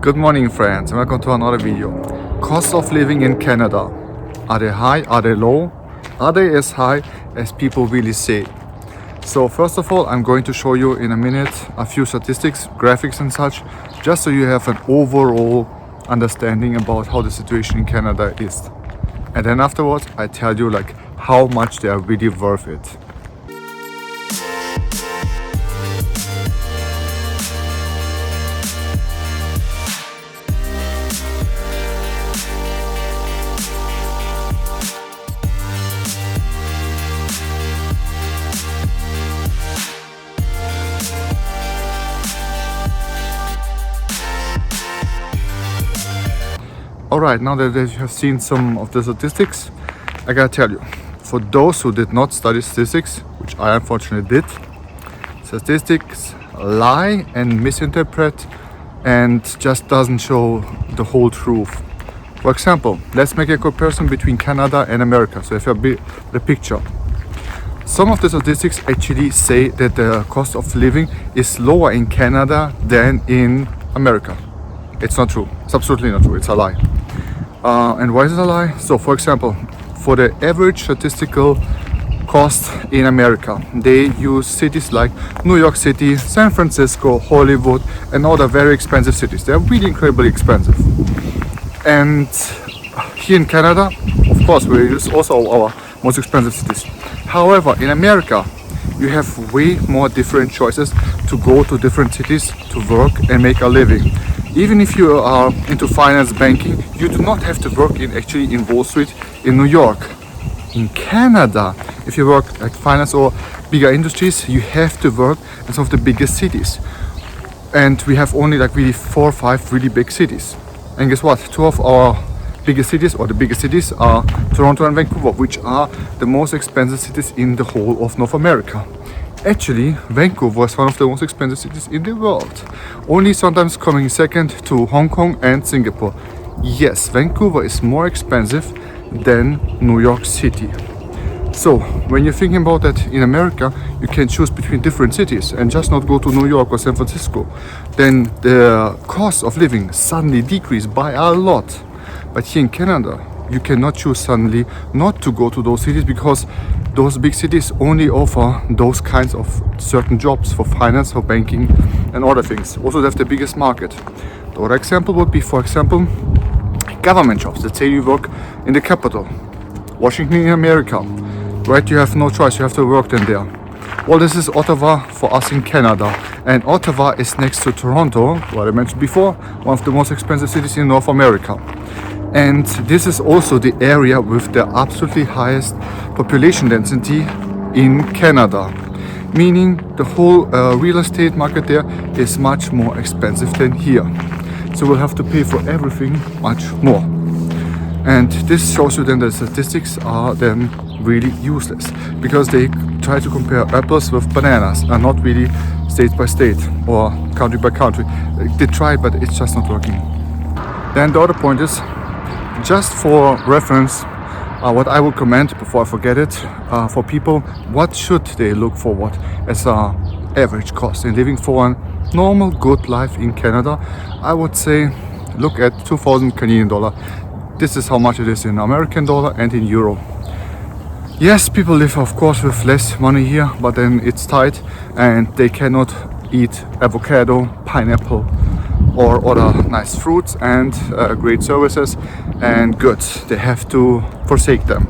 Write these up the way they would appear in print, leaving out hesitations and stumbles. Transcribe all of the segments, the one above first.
Good morning, friends, and welcome to another video. Costs of living in Canada. Are they high? Are they low? Are they as high as people really say? So first of all, I'm going to show you in a minute a few statistics, graphics and such, just so you have an overall understanding about how the situation in Canada is. And then afterwards, I tell you like how much they are really worth it. Alright, now that you have seen some of the statistics, I gotta tell you, for those who did not study statistics, which I unfortunately did, statistics lie and misinterpret and just doesn't show the whole truth. For example, let's make a comparison between Canada and America. So if you have the picture, some of the statistics actually say that the cost of living is lower in Canada than in America. It's not true. It's absolutely not true. It's a lie. And why is it a lie? So for example, for the average statistical cost in America, they use cities like New York City, San Francisco, Hollywood, and other very expensive cities. They're really incredibly expensive. And here in Canada, of course, we use also our most expensive cities. However, in America, you have way more different choices to go to different cities to work and make a living. Even if you are into finance, banking, you do not have to work in Wall Street in New York. In Canada, if you work like finance or bigger industries, you have to work in some of the biggest cities. And we have only like really 4 or 5 really big cities. And guess what? 2 of our biggest cities, or the biggest cities, are Toronto and Vancouver, which are the most expensive cities in the whole of North America. Actually, Vancouver is one of the most expensive cities in the world, only sometimes coming second to Hong Kong and Singapore. Yes, Vancouver is more expensive than New York City. So, when you're thinking about that in America, you can choose between different cities and just not go to New York or San Francisco. Then the cost of living suddenly decrease by a lot. But here in Canada, you cannot choose suddenly not to go to those cities because those big cities only offer those kinds of certain jobs for finance, for banking and other things. Also, they have the biggest market. The other example would be, for example, government jobs. Let's say you work in the capital, Washington in America, right? You have no choice, you have to work then there. Well, this is Ottawa for us in Canada, and Ottawa is next to Toronto, what I mentioned before, one of the most expensive cities in North America. And this is also the area with the absolutely highest population density in Canada, meaning the whole real estate market there is much more expensive than here. So we'll have to pay for everything much more. And this shows you then that statistics are then really useless because they try to compare apples with bananas and not really state by state or country by country. They try, but it's just not working. Then the other point is, just for reference, what I would comment before I forget it, for people, what should they look forward as a average cost in living for a normal good life in Canada? I would say look at 2,000 Canadian dollar. This is how much it is in American dollar and in euro. Yes, people live of course with less money here, but then it's tight and they cannot eat avocado, pineapple or other nice fruits and great services and goods. They have to forsake them.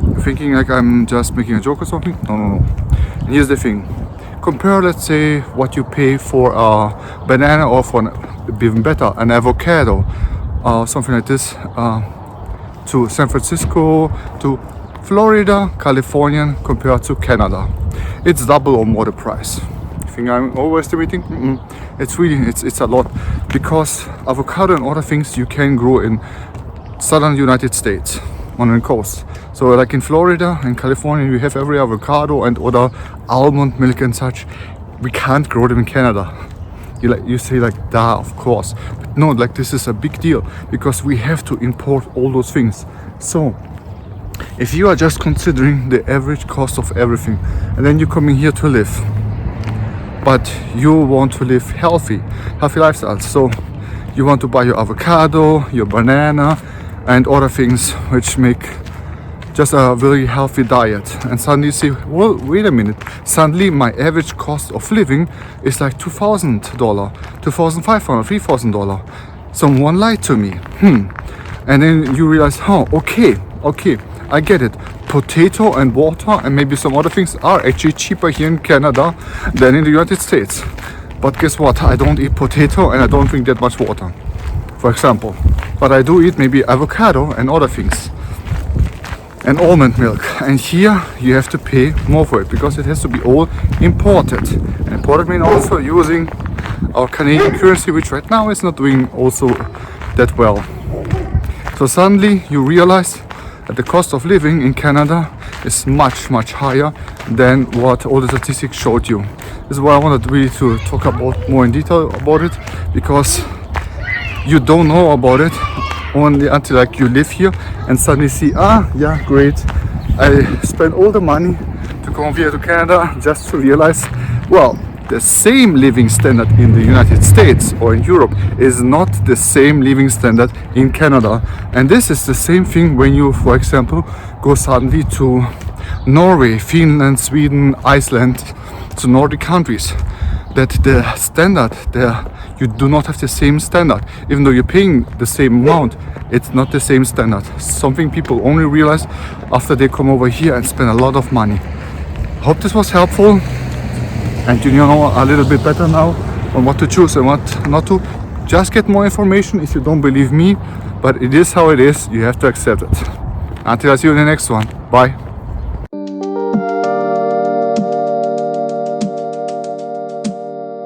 You're thinking like I'm just making a joke or something? No. And here's the thing. Compare, let's say, what you pay for a banana or for even better, an avocado or something like this to San Francisco, to Florida, California compared to Canada. It's double or more the price. Think I'm overestimating? It's a lot, because avocado and other things you can grow in southern United States on the coast. So like in Florida and California, you have every avocado and other almond milk and such. We can't grow them in Canada. You say like, duh, of course. But no, like this is a big deal because we have to import all those things. So if you are just considering the average cost of everything and then you're coming here to live, but you want to live healthy lifestyles, so you want to buy your avocado, your banana, and other things which make just a very healthy diet. And suddenly you say, well, wait a minute, suddenly my average cost of living is like $2,000, $2,500, $3,000. Someone lied to me. And then you realize, oh, okay, I get it. Potato and water and maybe some other things are actually cheaper here in Canada than in the United States. But guess what? I don't eat potato and I don't drink that much water, for example. But I do eat maybe avocado and other things. And almond milk. And here you have to pay more for it because it has to be all imported. And imported means also using our Canadian currency, which right now is not doing also that well. So suddenly you realize that the cost of living in Canada is much higher than what all the statistics showed you. This is why I wanted really to talk about more in detail about it, because you don't know about it only until like you live here and suddenly see, yeah, great, I spent all the money to come here to Canada just to realize, well, the same living standard in the United States or in Europe is not the same living standard in Canada. And this is the same thing when you, for example, go suddenly to Norway, Finland, Sweden, Iceland, to Nordic countries. That the standard there, you do not have the same standard. Even though you're paying the same amount, it's not the same standard. Something people only realize after they come over here and spend a lot of money. Hope this was helpful. And you know a little bit better now on what to choose and what not to. Just get more information if you don't believe me, but it is how it is. You have to accept it. Until I see you in the next one. Bye.